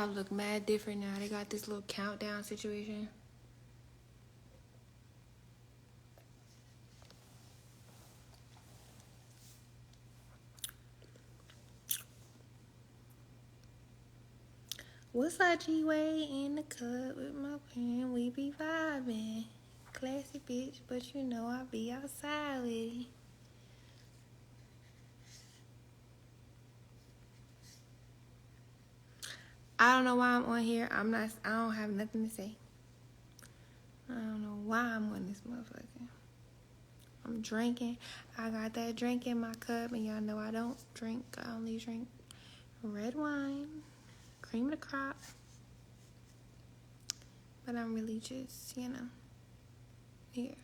job look mad different now. They got this little countdown situation. What's up, G-Way? In the cut with my friend, we be vibing. Classy bitch, but you know I be outside with it. I don't know why I'm on here. I don't have nothing to say. I don't know why I'm on this motherfucker. I'm drinking. I got that drink in my cup, and y'all know I don't drink. I only drink red wine, cream of the crop. But I'm really just, here.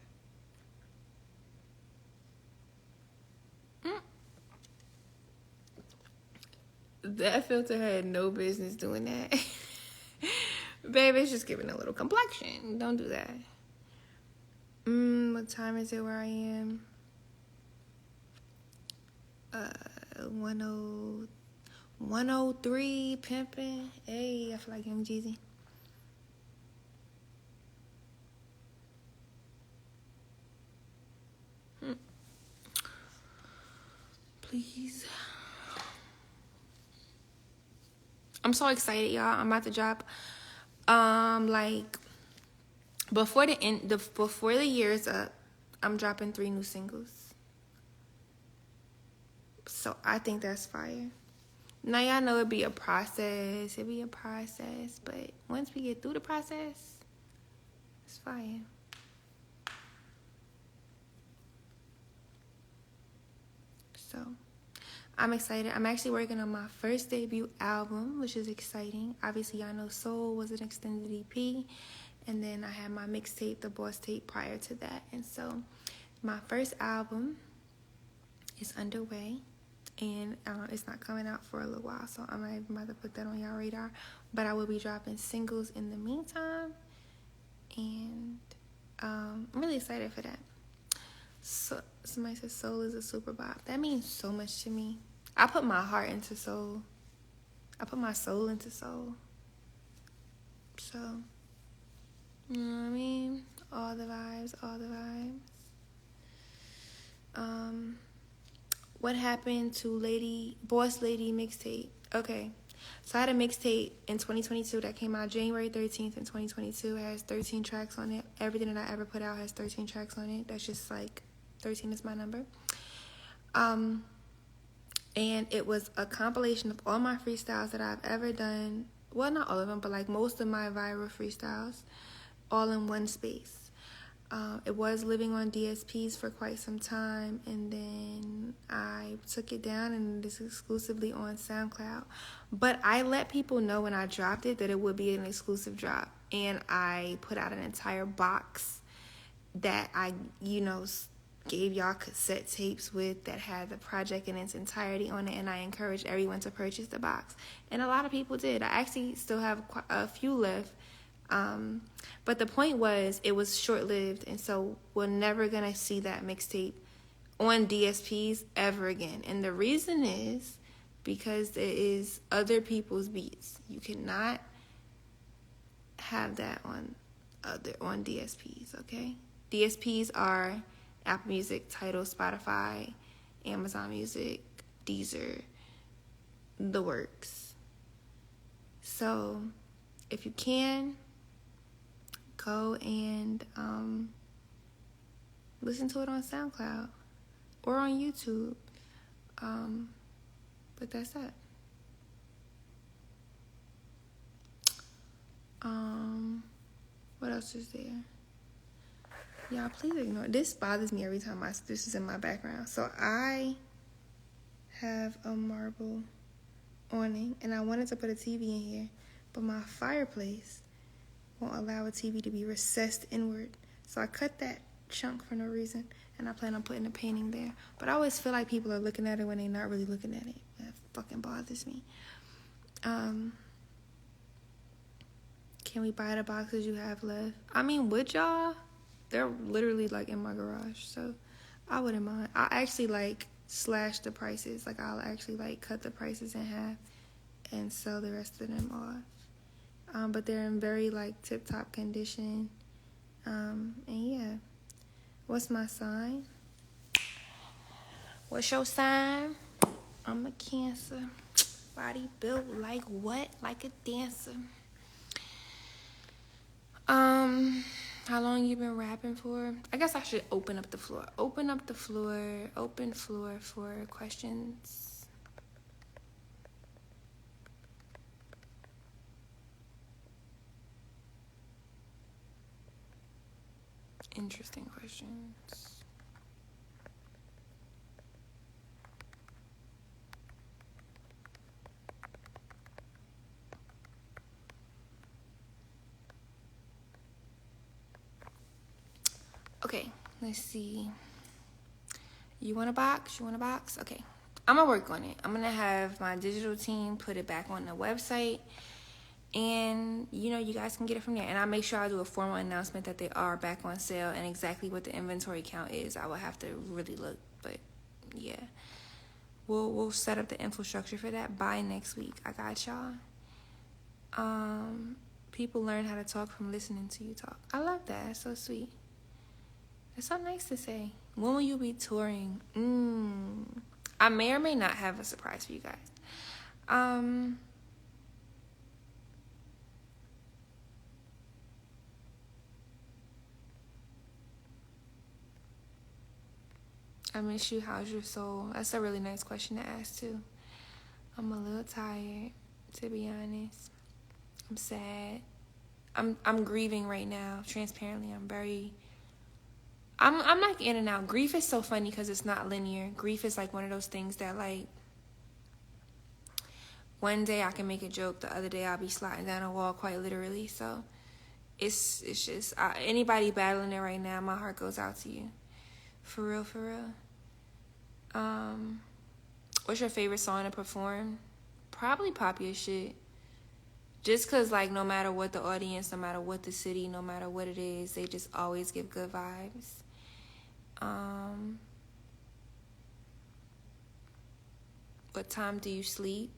That filter had no business doing that. Baby, it's just giving a little complexion. Don't do that. What time is it where I am? 103 pimping. Hey, I feel like Young Jeezy. Please. I'm so excited, y'all. I'm about to drop before the year is up, I'm dropping 3 new singles. So I think that's fire. Now y'all know it'd be a process. But once we get through the process, it's fire. So I'm excited. I'm actually working on my first debut album, which is exciting. Obviously, y'all know Soul was an extended EP. And then I had my mixtape, the Boss Tape, prior to that. And so my first album is underway. And it's not coming out for a little while. So I'm not even about to put that on y'all radar. But I will be dropping singles in the meantime. And I'm really excited for that. So somebody said Soul is a super bop. That means so much to me. I put my heart into Soul. I put my soul into Soul. So, you know what I mean? All the vibes. What happened to Boss Lady Mixtape? Okay. So I had a mixtape in 2022 that came out January 13th in 2022. It has 13 tracks on it. Everything that I ever put out has 13 tracks on it. That's just 13 is my number. And it was a compilation of all my freestyles that I've ever done. Well, not all of them, but most of my viral freestyles, all in one space. It was living on DSPs for quite some time, and then I took it down, and it's exclusively on SoundCloud. But I let people know when I dropped it that it would be an exclusive drop, and I put out an entire box that I, gave y'all cassette tapes with that had the project in its entirety on it, and I encouraged everyone to purchase the box. And a lot of people did. I actually still have a few left. But the point was, it was short-lived, and so we're never going to see that mixtape on DSPs ever again. And the reason is because it is other people's beats. You cannot have that on DSPs, okay? DSPs are Apple Music, Tidal, Spotify, Amazon Music, Deezer, the works. So, if you can, go and listen to it on SoundCloud or on YouTube. But that's that. What else is there? Y'all, please ignore. This bothers me every time this is in my background. So I have a marble awning, and I wanted to put a TV in here, but my fireplace won't allow a TV to be recessed inward. So I cut that chunk for no reason, and I plan on putting a painting there. But I always feel like people are looking at it when they're not really looking at it. That fucking bothers me. Can we buy the boxes you have left? I mean, would y'all? They're literally in my garage, so I wouldn't mind. I actually slash the prices. I'll actually cut the prices in half and sell the rest of them off. but they're in very like tip-top condition. And yeah, what's my sign? What's your sign? I'm a Cancer. Body built like what? Like a dancer. How long you been rapping for? I guess I should open up the floor. Open floor for questions. Interesting questions. Okay, let's see. You want a box? Okay. I'm going to work on it. I'm going to have my digital team put it back on the website. And, you guys can get it from there. And I'll make sure I do a formal announcement that they are back on sale and exactly what the inventory count is. I will have to really look. But, yeah. We'll set up the infrastructure for that by next week. I got y'all. People learn how to talk from listening to you talk. I love that. That's so sweet. It's so nice to say. When will you be touring? I may or may not have a surprise for you guys. I miss you. How's your soul? That's a really nice question to ask too. I'm a little tired, to be honest. I'm sad. I'm grieving right now. Transparently, I'm like in and out. Grief is so funny because it's not linear. Grief is like one of those things that like one day I can make a joke, the other day I'll be sliding down a wall quite literally. So it's just anybody battling it right now, my heart goes out to you. For real. What's your favorite song to perform? Probably Popular Shit. Just because, like, no matter what the audience, no matter what the city, no matter what it is, they just always give good vibes. What time do you sleep?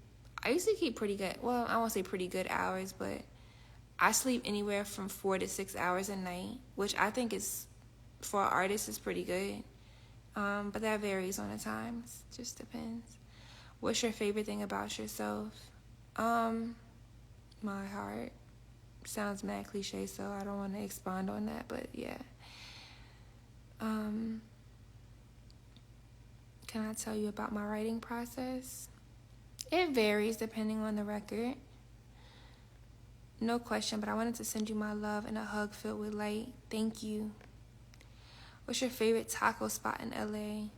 I usually keep pretty good, well, I won't say pretty good hours, but I sleep anywhere from 4 to 6 hours a night, which I think is, for an artist, is pretty good. But that varies on the times. Just depends. What's your favorite thing about yourself? My heart. Sounds mad cliche, so I don't want to expand on that, but yeah. Can I tell you about my writing process? It varies depending on the record. No question, but I wanted to send you my love and a hug filled with light. Thank you. What's your favorite taco spot in LA?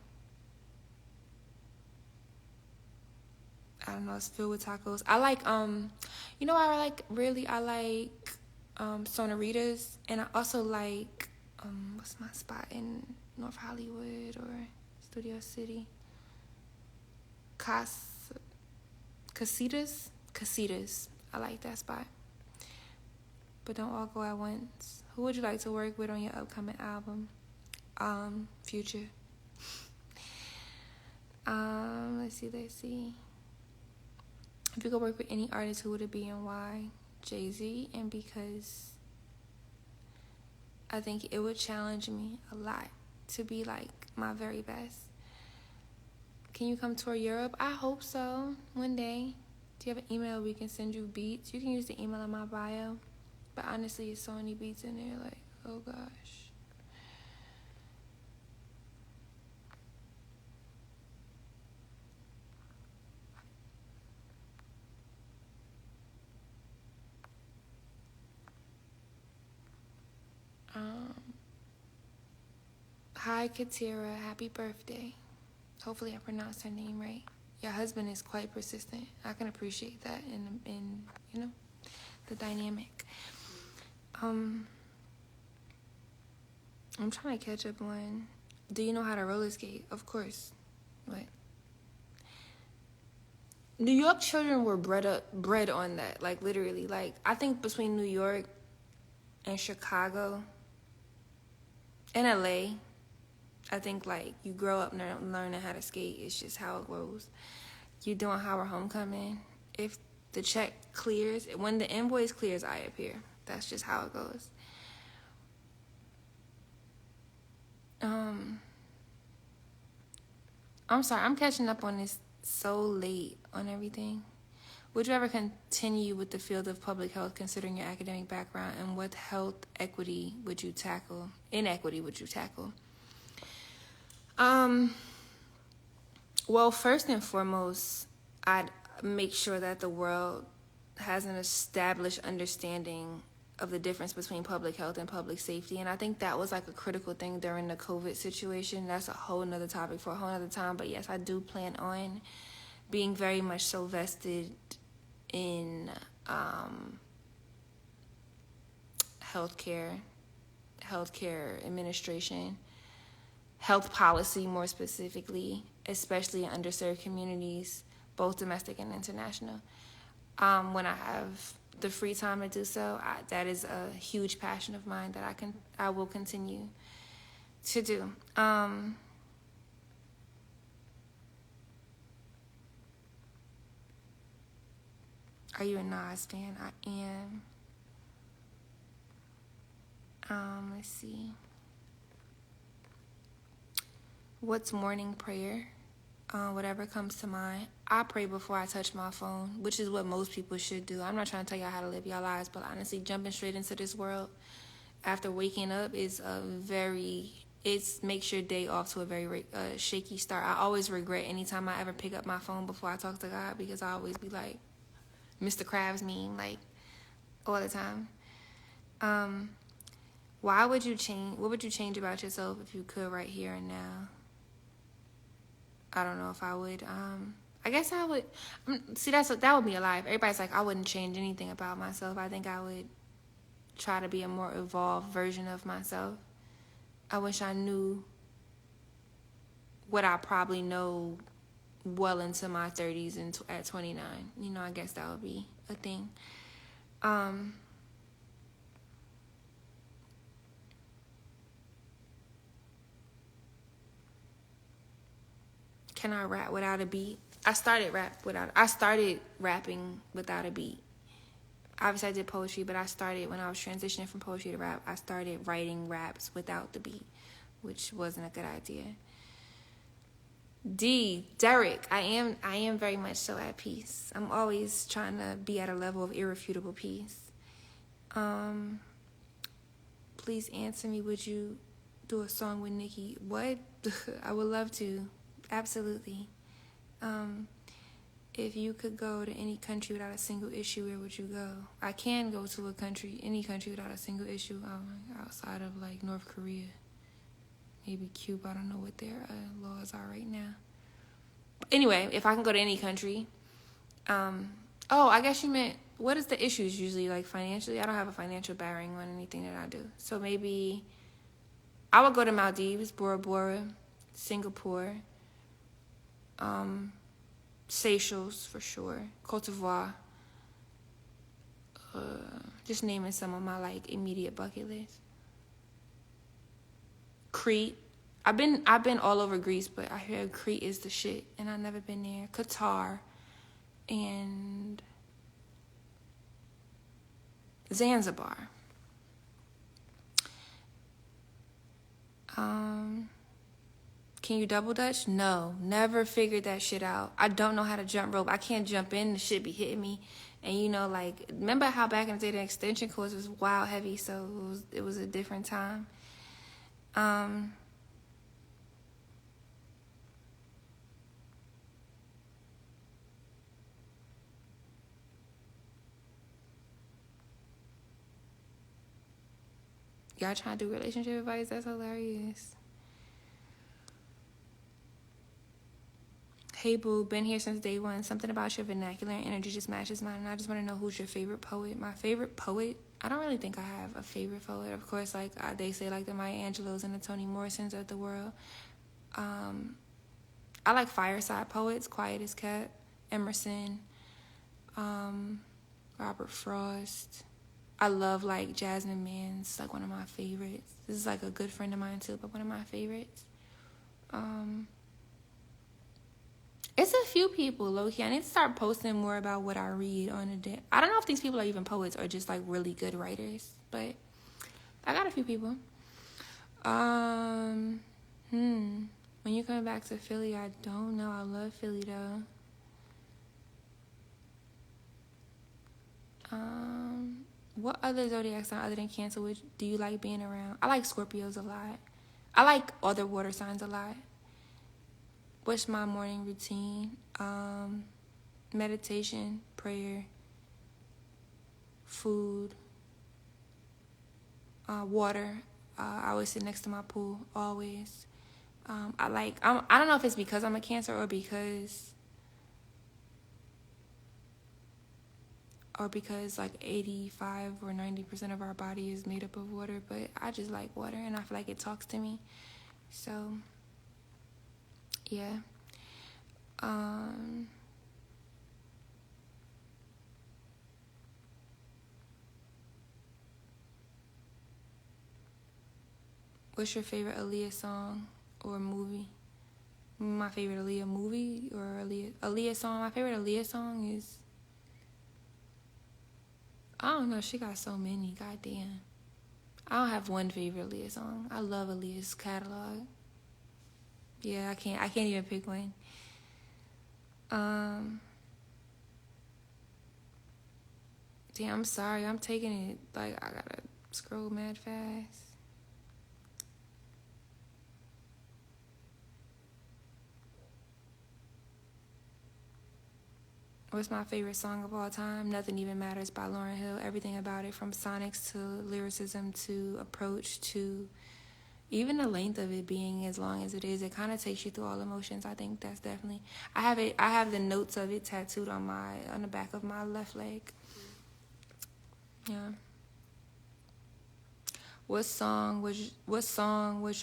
I don't know, it's filled with tacos. I like, I like Sonoritas, and I also like, what's my spot in North Hollywood or Studio City? Casitas. I like that spot. But don't all go at once. Who would you like to work with on your upcoming album? Future. Let's see. If you could work with any artist, who would it be and why? Jay-Z, and because I think it would challenge me a lot to be like my very best. Can you come tour Europe? I hope so, one day. Do you have an email we can send you beats? You can use the email in my bio, but honestly, it's so many beats in there, like, oh gosh. Hi, Katira. Happy birthday. Hopefully I pronounced her name right. Your husband is quite persistent. I can appreciate that in the dynamic. I'm trying to catch up on, do you know how to roller skate? Of course. What? New York children were bred on that, like literally. Like, I think between New York and Chicago and LA, I think, like, you grow up learning how to skate. It's just how it goes. You're doing Howard Homecoming. If the check clears. When the invoice clears, I appear. That's just how it goes. I'm sorry, I'm catching up on this so late on everything. Would you ever continue with the field of public health considering your academic background, and what health inequity would you tackle? Well, first and foremost, I'd make sure that the world has an established understanding of the difference between public health and public safety. And I think that was like a critical thing during the COVID situation. That's a whole nother topic for a whole nother time. But yes, I do plan on being very much so vested in healthcare administration, health policy more specifically, especially in underserved communities, both domestic and international. When I have the free time to do so, that is a huge passion of mine that I will continue to do. Are you a Nas fan? I am. Let's see. What's morning prayer? Whatever comes to mind. I pray before I touch my phone, which is what most people should do. I'm not trying to tell y'all how to live your lives, but honestly, jumping straight into this world after waking up is makes your day off to a very shaky start. I always regret anytime I ever pick up my phone before I talk to God, because I always be like Mr. Krabs meme, like all the time. What would you change about yourself if you could right here and now? I don't know if I would. I guess I would. See, that would be a lie. Everybody's like, I wouldn't change anything about myself. I think I would try to be a more evolved version of myself. I wish I knew what I probably know well into my 30s and at 29. You know, I guess that would be a thing. Can I rap without a beat? I started rapping without a beat. Obviously, I did poetry, but when I was transitioning from poetry to rap, I started writing raps without the beat, which wasn't a good idea. Derek, I am very much so at peace. I'm always trying to be at a level of irrefutable peace. Please answer me, would you do a song with Nicki? What? I would love to. Absolutely. If you could go to any country without a single issue, where would you go? I can go to any country without a single issue outside of like North Korea. Maybe Cuba. I don't know what their laws are right now. Anyway, if I can go to any country. I guess you meant, what is the issues usually, like financially? I don't have a financial bearing on anything that I do. So maybe I would go to Maldives, Bora Bora, Singapore, Seychelles for sure, Cote d'Ivoire, just naming some of my like immediate bucket list. Crete. I've been all over Greece, but I hear Crete is the shit, and I've never been there. Qatar and Zanzibar. Can you double dutch? No, never figured that shit out. I don't know how to jump rope. I can't jump in. The shit be hitting me. And you know, like, remember how back in the day the extension cords was wild heavy, so it was a different time. Y'all trying to do relationship advice? That's hilarious. Hey boo, been here since day one. Something about your vernacular and energy just matches mine, and I just want to know who's your favorite poet. My favorite poet? I don't really think I have a favorite poet. Of course, like they say, like the Maya Angelos and the Toni Morrisons of the world. I like fireside poets, Quiet as Kept, Emerson, Robert Frost. I love like Jasmine Mann's, like one of my favorites. This is like a good friend of mine too, but one of my favorites. It's a few people, low-key. I need to start posting more about what I read on a day. I don't know if these people are even poets or just, like, really good writers. But I got a few people. When you coming back to Philly, I don't know. I love Philly, though. What other zodiac sign other than Cancer do you like being around? I like Scorpios a lot. I like other water signs a lot. What's my morning routine? Meditation, prayer, food, water. I always sit next to my pool, always. I don't know if it's because I'm a Cancer or because like 85 or 90% of our body is made up of water, but I just like water and I feel like it talks to me. So, yeah. What's your favorite Aaliyah song or movie? My favorite Aaliyah movie or Aaliyah song? My favorite Aaliyah song is, I don't know, she got so many, goddamn. I don't have one favorite Aaliyah song. I love Aaliyah's catalog. Yeah, I can't even pick one. Damn, I'm sorry. I'm taking it, like, I gotta scroll mad fast. What's my favorite song of all time? Nothing Even Matters by Lauryn Hill. Everything about it, from sonics to lyricism to approach to even the length of it being as long as it is. It kind of takes you through all emotions. I think that's definitely. I have the notes of it tattooed on the back of my left leg. Yeah. What song was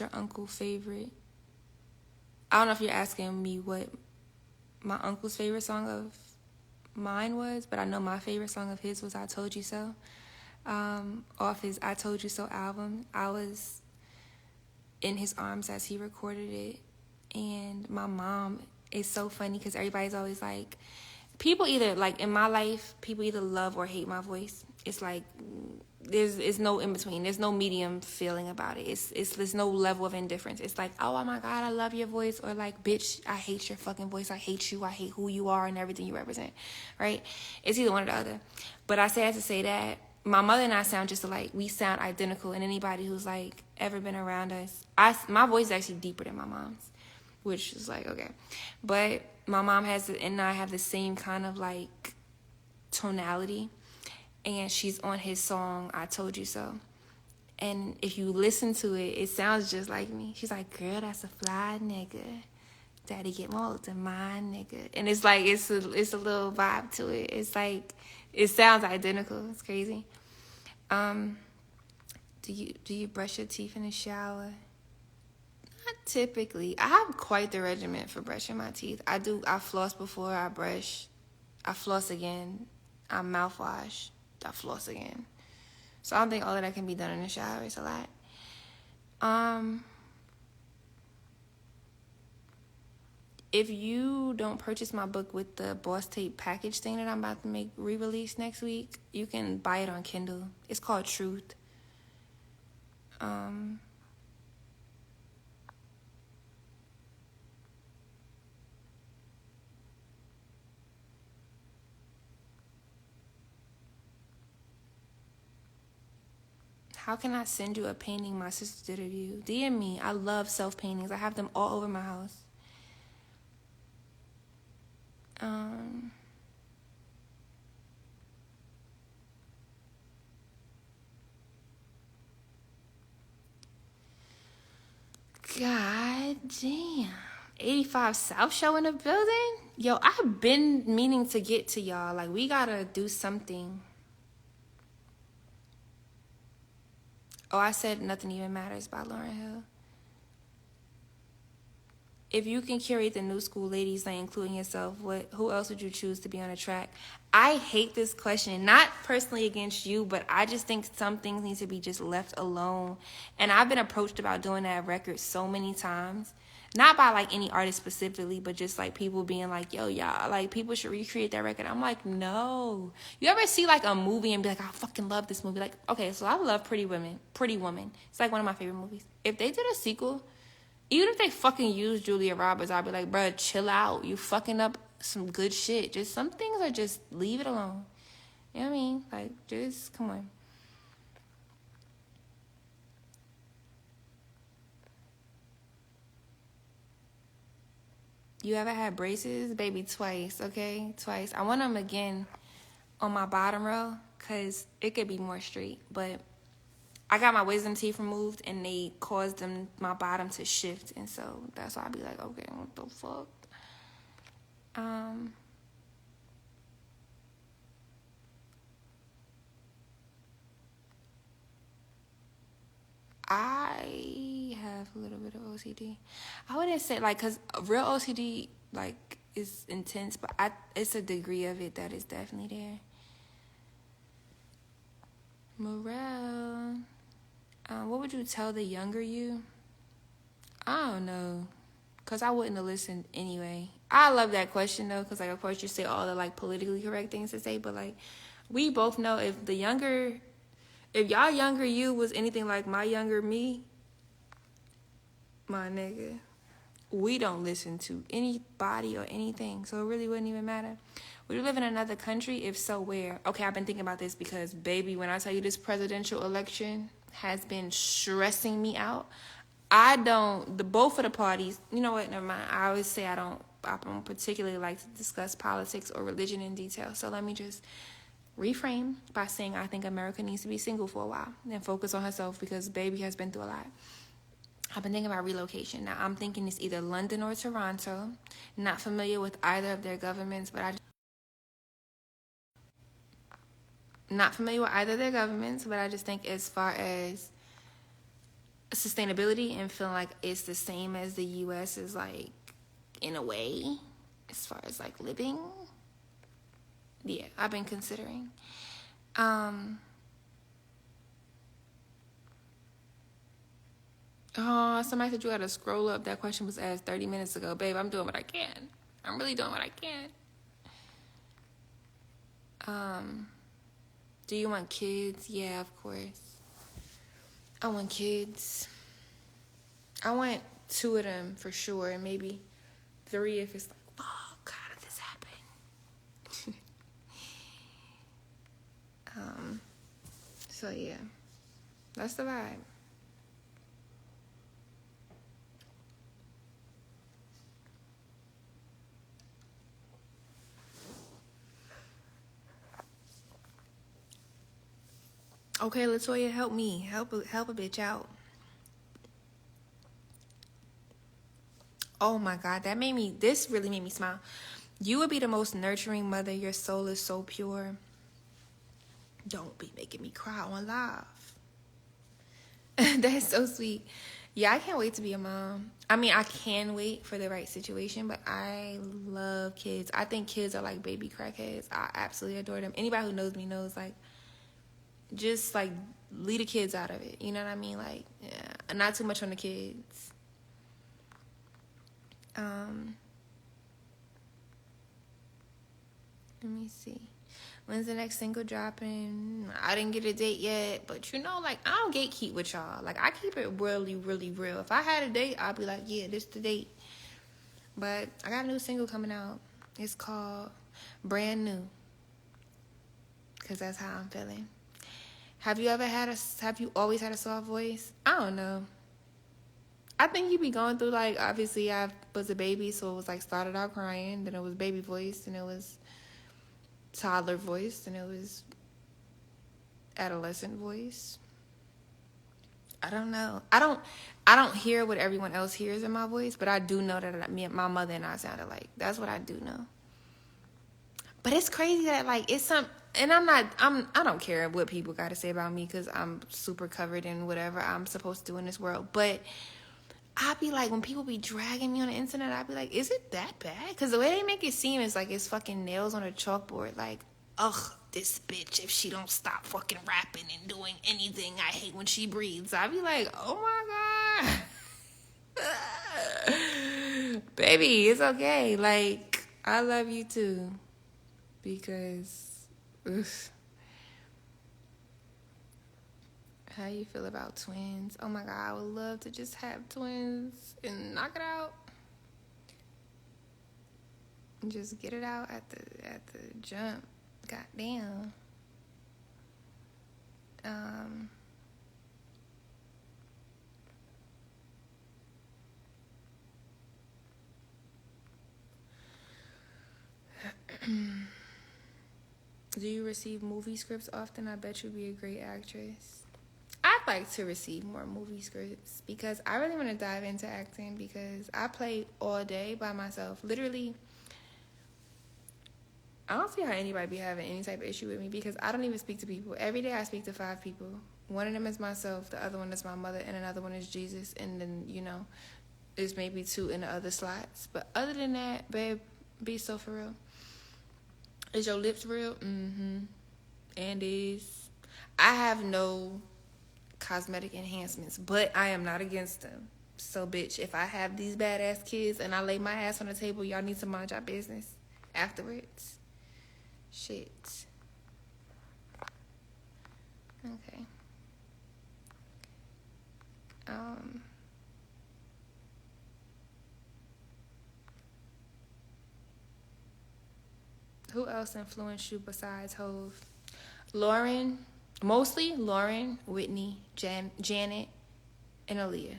your uncle's favorite? I don't know if you're asking me what my uncle's favorite song of mine was, but I know my favorite song of his was I Told You So. Off his I Told You So album. I was in his arms as he recorded it, and my mom is so funny because everybody's always like, people either, like, in my life, people either love or hate my voice. It's like there's no in between. There's no medium feeling about it. There's no level of indifference. It's like, oh my God, I love your voice, or like, bitch, I hate your fucking voice. I hate you. I hate who you are and everything you represent. Right? It's either one or the other. But I say that to say that my mother and I sound just alike. We sound identical, and anybody who's like ever been around us, my voice is actually deeper than my mom's, which is like, okay. But my mom and I have the same kind of like tonality. And she's on his song, I Told You So. And if you listen to it, it sounds just like me. She's like, girl, that's a fly nigga. Daddy get more than my nigga. And it's like, it's a little vibe to it. It's like, it sounds identical. It's crazy. Do you brush your teeth in the shower? Not typically. I have quite the regimen for brushing my teeth. I floss before I brush. I floss again. I mouthwash. I floss again. So I don't think all of that can be done in the shower. It's a lot. If you don't purchase my book with the Boss Tape package thing that I'm about to make re-release next week, you can buy it on Kindle. It's called Truth. How can I send you a painting my sister did of you? DM me. I love self-paintings. I have them all over my house. God damn. 85 South Show in the building? Yo, I've been meaning to get to y'all. Like, we gotta do something. Oh, I said Nothing Even Matters by Lauryn Hill. If you can curate the new school ladies, like including yourself, who else would you choose to be on a track? I hate this question. Not personally against you, but I just think some things need to be just left alone. And I've been approached about doing that record so many times. Not by like any artist specifically, but just like people being like, yo, y'all, like people should recreate that record. I'm like, no. You ever see like a movie and be like, I fucking love this movie? Like, okay, so I love Pretty Woman. It's like one of my favorite movies. If they did a sequel, even if they fucking used Julia Roberts, I'd be like, bruh, chill out. You fucking up some good shit. Just some things are just leave it alone. You know what I mean? Like, just come on. You ever had braces? Baby, twice, okay? Twice. I want them again on my bottom row because it could be more straight. But I got my wisdom teeth removed and they caused my bottom to shift. And so that's why I be like, okay, what the fuck? I have a little bit of OCD. I wouldn't say like, cause real OCD like is intense, but it's a degree of it that is definitely there. Morale. What would you tell the younger you? I don't know, cause I wouldn't have listened anyway. I love that question though, cause like of course you say all the like politically correct things to say, but like we both know if y'all younger you was anything like my younger me, my nigga, we don't listen to anybody or anything, so it really wouldn't even matter. Would you live in another country? If so, where? Okay, I've been thinking about this because, baby, when I tell you this presidential election has been stressing me out, both of the parties, you know what, never mind. I always say I don't particularly like to discuss politics or religion in detail, so let me just reframe by saying I think America needs to be single for a while and focus on herself because baby has been through a lot. I've been thinking about relocation. Now, I'm thinking it's either London or Toronto. Not familiar with either of their governments, but I just think as far as sustainability and feeling like it's the same as the U.S. is like, in a way, as far as like living. Yeah, I've been considering. Oh, somebody said you had to scroll up. That question was asked 30 minutes ago. Babe, I'm doing what I can. I'm really doing what I can. Do you want kids? Yeah, of course. I want kids. I want 2 of them for sure, and maybe 3 if it's like, oh, God, if this happened. So yeah, that's the vibe. Okay, Latoya, help me. Help a bitch out. Oh my God, this really made me smile. You would be the most nurturing mother. Your soul is so pure. Don't be making me cry on live. That's so sweet. Yeah, I can't wait to be a mom. I mean, I can wait for the right situation, but I love kids. I think kids are like baby crackheads. I absolutely adore them. Anybody who knows me knows, like, just like leave the kids out of it. You know what I mean? Like, yeah, not too much on the kids. Let me see. When's the next single dropping? I didn't get a date yet, but you know, like, I don't gatekeep with y'all. Like, I keep it really, really real. If I had a date, I'd be like, yeah, this the date. But I got a new single coming out. It's called Brand New. Because that's how I'm feeling. Have you always had a soft voice? I don't know. I think you be going through, like, obviously I was a baby, so it was like started out crying, then it was baby voice, then it was toddler voice, then it was adolescent voice. I don't know. I don't hear what everyone else hears in my voice, but I do know that my mother and I sounded like. That's what I do know. But it's crazy that, like, it's some, and I don't care what people got to say about me because I'm super covered in whatever I'm supposed to do in this world. But I be like, when people be dragging me on the internet, I be like, is it that bad? Because the way they make it seem is like it's fucking nails on a chalkboard. Like, ugh, this bitch, if she don't stop fucking rapping and doing anything, I hate when she breathes. I be like, oh my God. Baby, it's okay. Like, I love you too. Because, ugh. How you feel about twins? Oh my God, I would love to just have twins and knock it out. And just get it out at the jump. Goddamn. Do you receive movie scripts often? I bet you'd be a great actress. I'd like to receive more movie scripts because I really want to dive into acting because I play all day by myself. Literally, I don't see how anybody be having any type of issue with me because I don't even speak to people. Every day I speak to 5 people. One of them is myself, the other one is my mother, and another one is Jesus. And then, there's maybe 2 in the other slots. But other than that, babe, be so for real. Is your lips real? Mm-hmm. And is. I have no cosmetic enhancements, but I am not against them. So, bitch, if I have these badass kids and I lay my ass on the table, y'all need to mind your business afterwards. Shit. Okay. Who else influenced you besides Hove? Lauren, mostly Lauren, Whitney, Janet, and Aaliyah.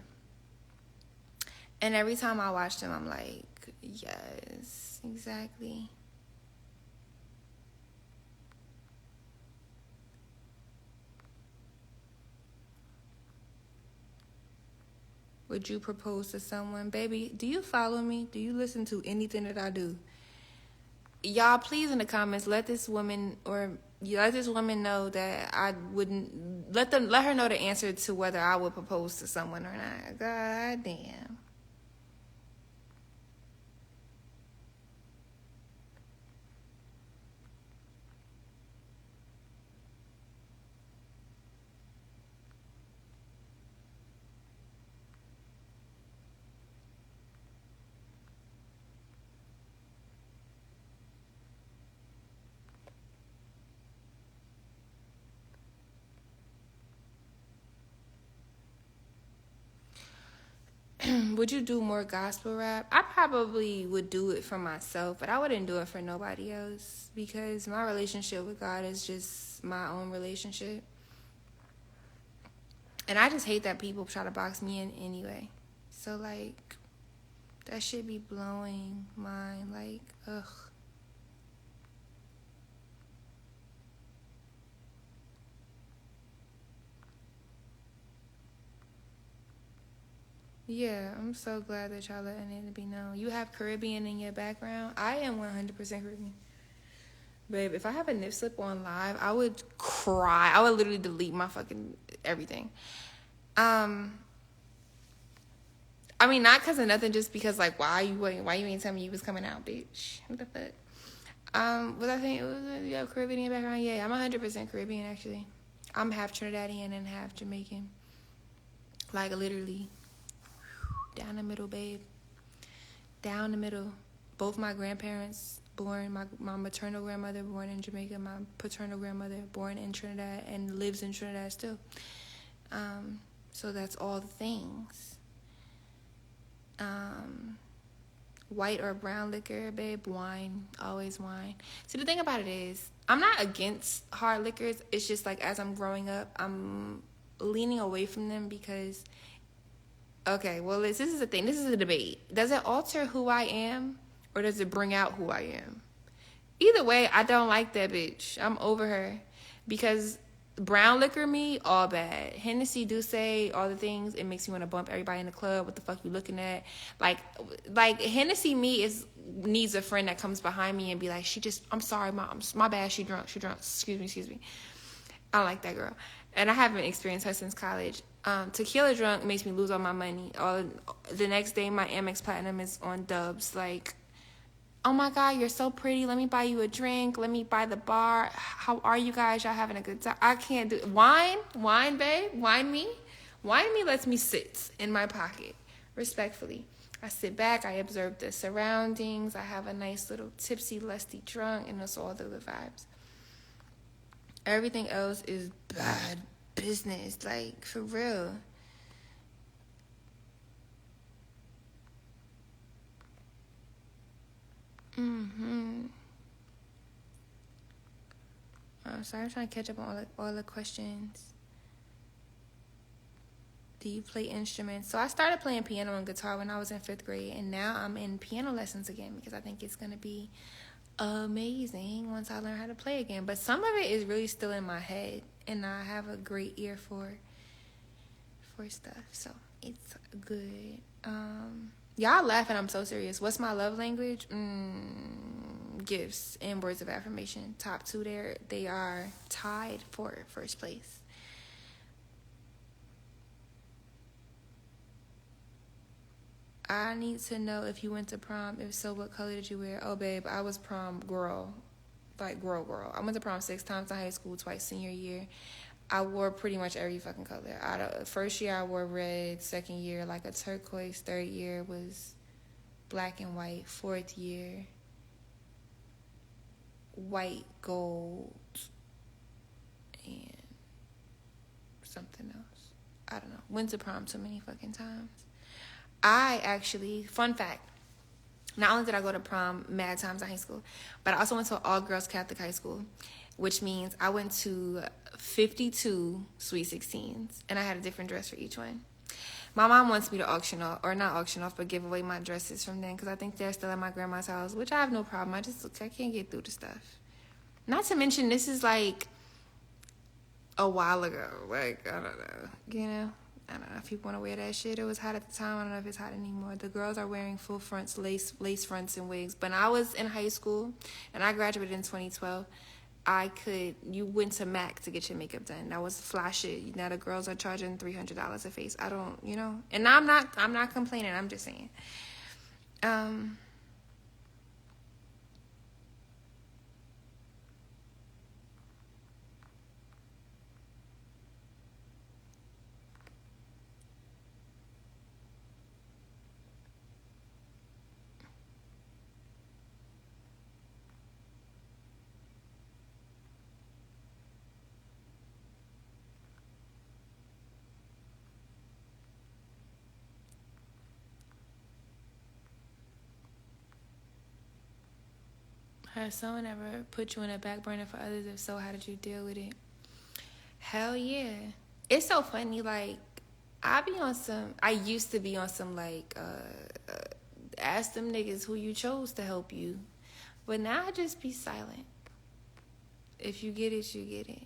And every time I watch them, I'm like, yes, exactly. Would you propose to someone? Baby, do you follow me? Do you listen to anything that I do? Y'all, please in the comments, let this woman know that I wouldn't let her know the answer to whether I would propose to someone or not. God damn. Would you do more gospel rap? I probably would do it for myself, but I wouldn't do it for nobody else because my relationship with God is just my own relationship. And I just hate that people try to box me in anyway. So, like, that should be blowing mine. Like, ugh. Yeah, I'm so glad that y'all letting it be known. You have Caribbean in your background. I am 100% Caribbean. Babe, if I have a nip slip on live, I would cry. I would literally delete my fucking everything. I mean, not because of nothing, just because, like, why you ain't tell me you was coming out, bitch? What the fuck? Was I saying it was you have Caribbean in your background? Yeah, I'm 100% Caribbean, actually. I'm half Trinidadian and half Jamaican. Like, literally. Down the middle, babe. Down the middle. Both my grandparents born, my maternal grandmother born in Jamaica, my paternal grandmother born in Trinidad and lives in Trinidad still. So that's all the things. White or brown liquor, babe, wine, always wine. See, the thing about it is, I'm not against hard liquors. It's just like as I'm growing up, I'm leaning away from them because, okay, well, this is the thing. This is a debate. Does it alter who I am or does it bring out who I am? Either way, I don't like that bitch. I'm over her because brown liquor me, all bad. Hennessy do say all the things. It makes me want to bump everybody in the club. What the fuck you looking at? Like Hennessy me needs a friend that comes behind me and be like, I'm sorry, mom, my bad. She drunk. Excuse me. I don't like that girl. And I haven't experienced her since college. Tequila drunk makes me lose all my money. The next day, my Amex Platinum is on dubs. Like, oh my God, you're so pretty. Let me buy you a drink. Let me buy the bar. How are you guys? Y'all having a good time? I can't do it. Wine, babe. Wine me lets me sit in my pocket, respectfully. I sit back, I observe the surroundings, I have a nice little tipsy, lusty drunk, and it's all the good vibes. Everything else is bad business, like, for real. Sorry, I'm trying to catch up on all the questions. Do you play instruments? So I started playing piano and guitar when I was in 5th grade, and now I'm in piano lessons again because I think it's going to be amazing once I learn how to play again. But some of it is really still in my head, and I have a great ear for stuff, so it's good. Y'all laughing, I'm so serious. What's my love language? Gifts and words of affirmation. Top 2 there. They are tied for first place. I need to know if you went to prom. If so, what color did you wear? Oh, babe, I was prom girl. Like, girl. I went to prom 6 times in high school, twice senior year. I wore pretty much every fucking color. First year, I wore red. Second year, like a turquoise. Third year was black and white. Fourth year, white, gold, and something else. I don't know. Went to prom so many fucking times. I actually, fun fact, not only did I go to prom mad times in high school, but I also went to an all-girls Catholic high school, which means I went to 52 Sweet 16s, and I had a different dress for each one. My mom wants me to not auction off, but give away my dresses from then, because I think they're still at my grandma's house, which I have no problem. I can't get through the stuff. Not to mention, this is like a while ago. Like, I don't know, you know? I don't know if people want to wear that shit. It was hot at the time. I don't know if it's hot anymore. The girls are wearing full fronts, lace fronts, and wigs. But I was in high school, and I graduated in 2012. You went to MAC to get your makeup done. That was fly shit. Now the girls are charging $300 a face. I don't, and I'm not complaining. I'm just saying. Has someone ever put you on a back burner for others? If so, how did you deal with it? Hell yeah. It's so funny, like, I used to be on some, like, ask them niggas who you chose to help you. But now I just be silent. If you get it, you get it.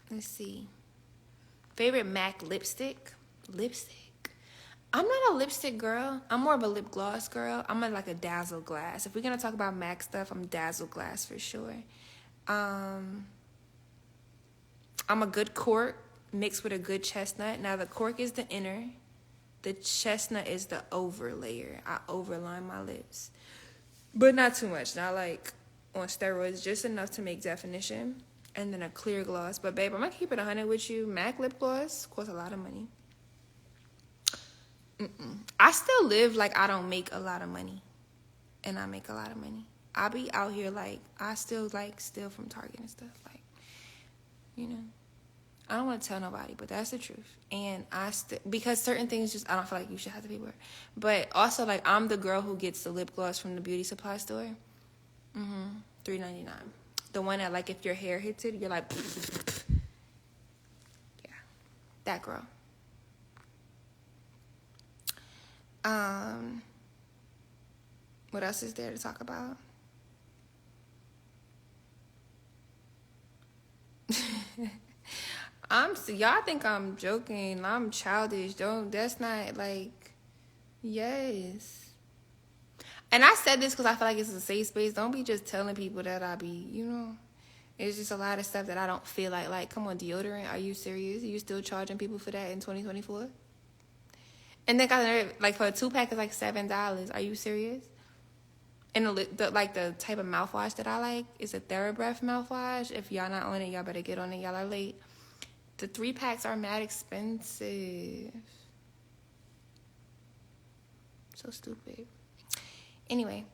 Let's see. Favorite MAC lipstick? I'm not a lipstick girl. I'm more of a lip gloss girl. I'm like a Dazzle Glass. If we're going to talk about MAC stuff, I'm Dazzle Glass for sure. I'm a good cork mixed with a good chestnut. Now, the cork is the inner. The chestnut is the over layer. I overline my lips. But not too much. Not like on steroids. Just enough to make definition. And then a clear gloss. But, babe, I'm going to keep it 100 with you. MAC lip gloss costs a lot of money. I still live like I don't make a lot of money. And I make a lot of money. I be out here like, I still like steal from Target and stuff. Like, I don't want to tell nobody, but that's the truth. And because certain things just, I don't feel like you should have to pay for it. But also, like, I'm the girl who gets the lip gloss from the beauty supply store. $3.99. The one that, like, if your hair hits it, you're like, yeah, that girl. What else is there to talk about? Y'all think I'm joking. I'm childish. That's not, like, yes. And I said this because I feel like it's a safe space. Don't be just telling people that I be, it's just a lot of stuff that I don't feel like. Like, come on, deodorant, are you serious? Are you still charging people for that in 2024? And then, like, for a 2-pack, it's like $7. Are you serious? And the type of mouthwash that I like is a TheraBreath mouthwash. If y'all not on it, y'all better get on it. Y'all are late. The 3-packs are mad expensive. So stupid. Anyway,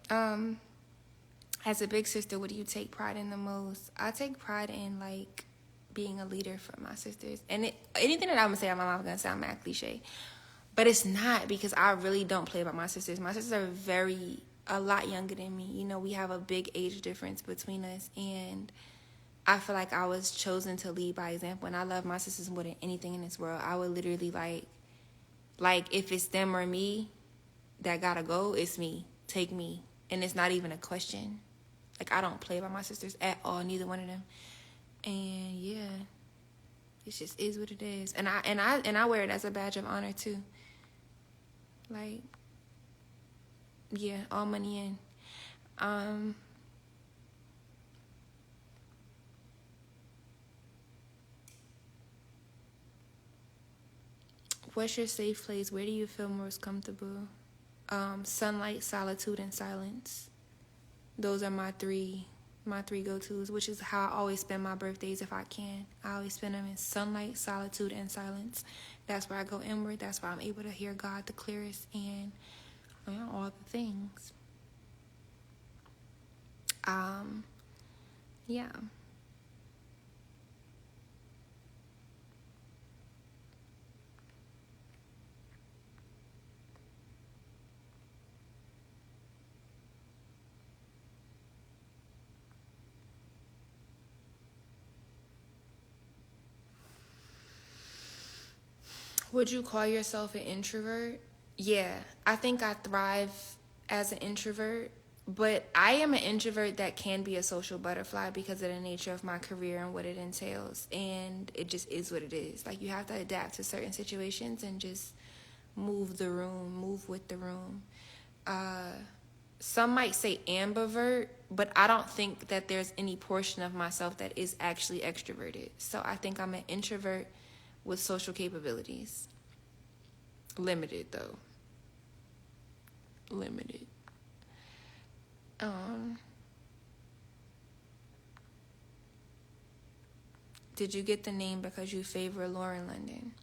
as a big sister, what do you take pride in the most? I take pride in, like, being a leader for my sisters. And anything that I'm going to say out my mouth is going to sound mad cliche. But it's not, because I really don't play about my sisters. My sisters are a lot younger than me. You know, we have a big age difference between us. And I feel like I was chosen to lead by example. And I love my sisters more than anything in this world. I would literally, like if it's them or me that got to go, it's me. Take me. And it's not even a question. Like, I don't play by my sisters at all, neither one of them. And yeah, it just is what it is. And I wear it as a badge of honor too. Like, yeah, all money in. What's your safe place? Where do you feel most comfortable? Sunlight, solitude, and silence. Those are my three go-tos, which is how I always spend my birthdays if I can. I always spend them in sunlight, solitude, and silence. That's where I go inward. That's why I'm able to hear God the clearest and all the things. Yeah. Would you call yourself an introvert? Yeah, I think I thrive as an introvert, but I am an introvert that can be a social butterfly because of the nature of my career and what it entails. And it just is what it is. Like, you have to adapt to certain situations and just move with the room. Some might say ambivert, but I don't think that there's any portion of myself that is actually extroverted. So I think I'm an introvert with social capabilities. Limited, though. Limited. Did you get the name because you favor Lauren London?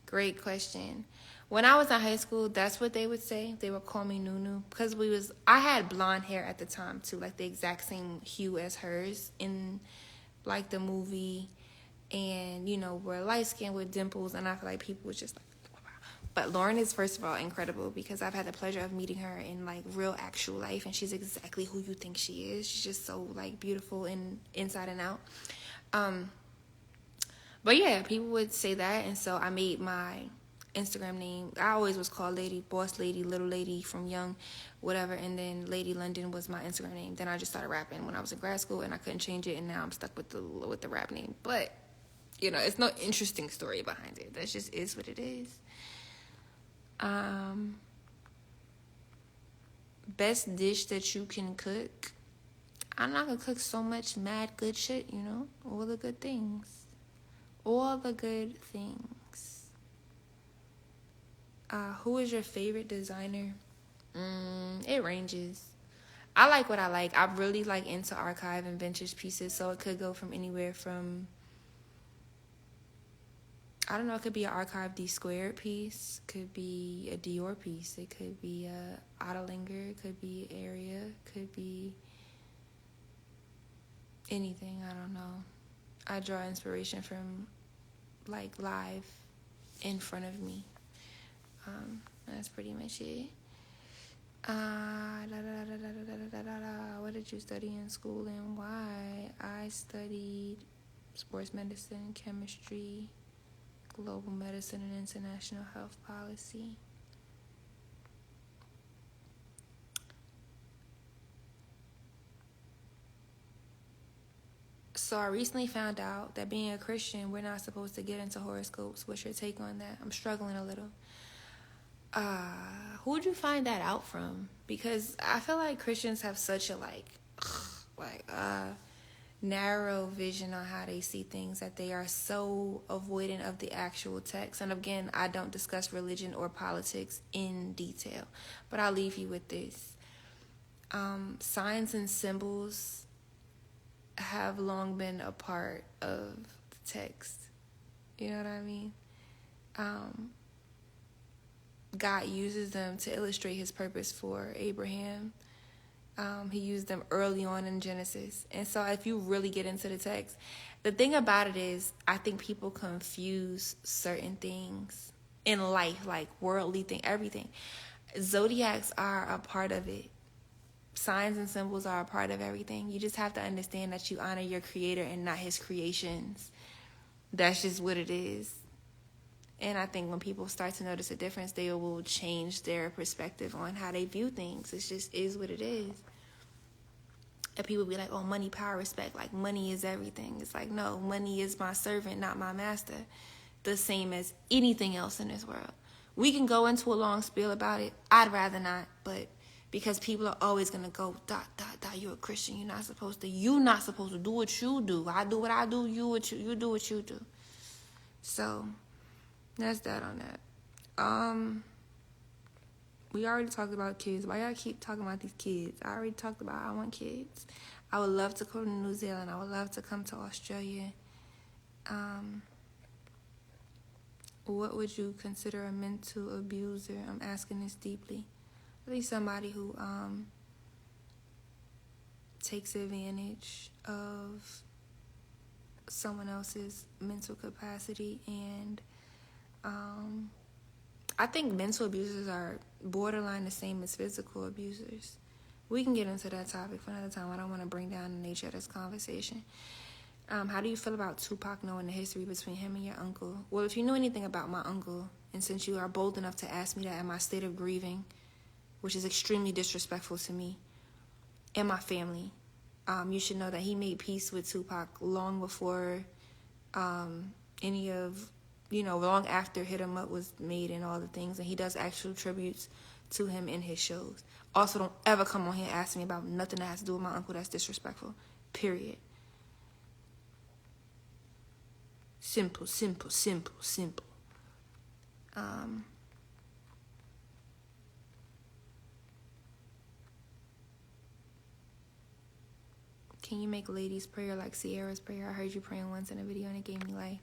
Great question. When I was in high school, that's what they would say. They would call me Nunu because I had blonde hair at the time too, like the exact same hue as hers in like the movie. And, we're light skinned with dimples, and I feel like people was just like, wow. But Lauren is, first of all, incredible because I've had the pleasure of meeting her in, like, real, actual life, and she's exactly who you think she is. She's just so, like, beautiful and inside and out. But, yeah, people would say that, and so I made my Instagram name. I always was called Lady, Boss Lady, Little Lady from young, whatever, and then Lady London was my Instagram name. Then I just started rapping when I was in grad school, and I couldn't change it, and now I'm stuck with the rap name. But it's no interesting story behind it. That just is what it is. Best dish that you can cook. I'm not gonna cook so much mad good shit, all the good things. All the good things. Who is your favorite designer? It ranges. I like what I like. I'm really into archive and vintage pieces, so it could go from anywhere from, I don't know, it could be an Archive D Squared piece, could be a Dior piece, it could be a Ottlinger, it could be Area, could be anything, I don't know. I draw inspiration from, live in front of me. That's pretty much it. What did you study in school and why? I studied sports medicine, chemistry, global medicine, and international health policy. So I recently found out that being a Christian, we're not supposed to get into horoscopes. What's your take on that? I'm struggling a little. Who would you find that out from? Because I feel like Christians have such a narrow vision on how they see things that they are so avoidant of the actual text. And again, I don't discuss religion or politics in detail, but I'll leave you with this. Signs and symbols have long been a part of the text. You know what I mean? God uses them to illustrate his purpose for Abraham. He used them early on in Genesis. And so if you really get into the text, the thing about it is, I think people confuse certain things in life, like worldly thing, everything. Zodiacs are a part of it. Signs and symbols are a part of everything. You just have to understand that you honor your creator and not his creations. That's just what it is. And I think when people start to notice a difference, they will change their perspective on how they view things. It just is what it is. And people be like, oh, money, power, respect. Like, money is everything. It's like, no, money is my servant, not my master. The same as anything else in this world. We can go into a long spiel about it. I'd rather not, but because people are always going to go, you're a Christian. You're not supposed to do what you do. I do what I do. You do what you do. So that's that on that. We already talked about kids. Why y'all keep talking about these kids? I already talked about I want kids. I would love to come to New Zealand. I would love to come to Australia. What would you consider a mental abuser? I'm asking this deeply. I think somebody who takes advantage of someone else's mental capacity, and I think mental abusers are borderline the same as physical abusers. We can get into that topic for another time. I don't want to bring down the nature of this conversation. How do you feel about Tupac knowing the history between him and your uncle? Well, if you know anything about my uncle, and since you are bold enough to ask me that in my state of grieving, which is extremely disrespectful to me and my family, you should know that he made peace with Tupac long before any of, long after Hit 'Em Up was made and all the things. And he does actual tributes to him in his shows. Also, don't ever come on here and ask me about nothing that has to do with my uncle. That's disrespectful. Period. Simple. Can you make ladies' prayer like Sierra's prayer? I heard you praying once in a video and it gave me life.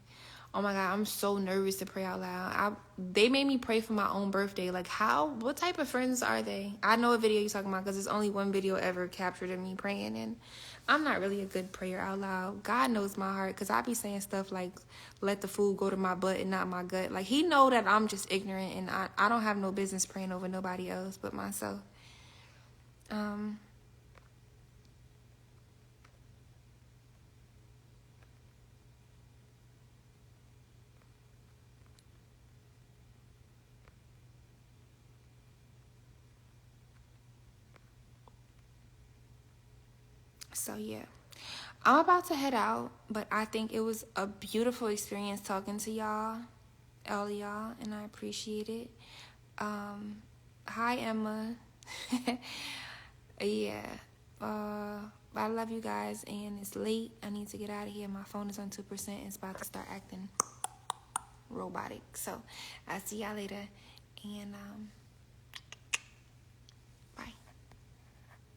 Oh my God, I'm so nervous to pray out loud. They made me pray for my own birthday. Like, what type of friends are they? I know a video you're talking about because there's only one video ever captured of me praying, and I'm not really a good prayer out loud. God knows my heart, because I be saying stuff like, let the food go to my butt and not my gut. Like, he know that I'm just ignorant, and I don't have no business praying over nobody else but myself. So, yeah. I'm about to head out, but I think it was a beautiful experience talking to y'all, all of y'all, and I appreciate it. Hi, Emma. Yeah. I love you guys, and it's late. I need to get out of here. My phone is on 2%. It's about to start acting robotic. So, I'll see y'all later, and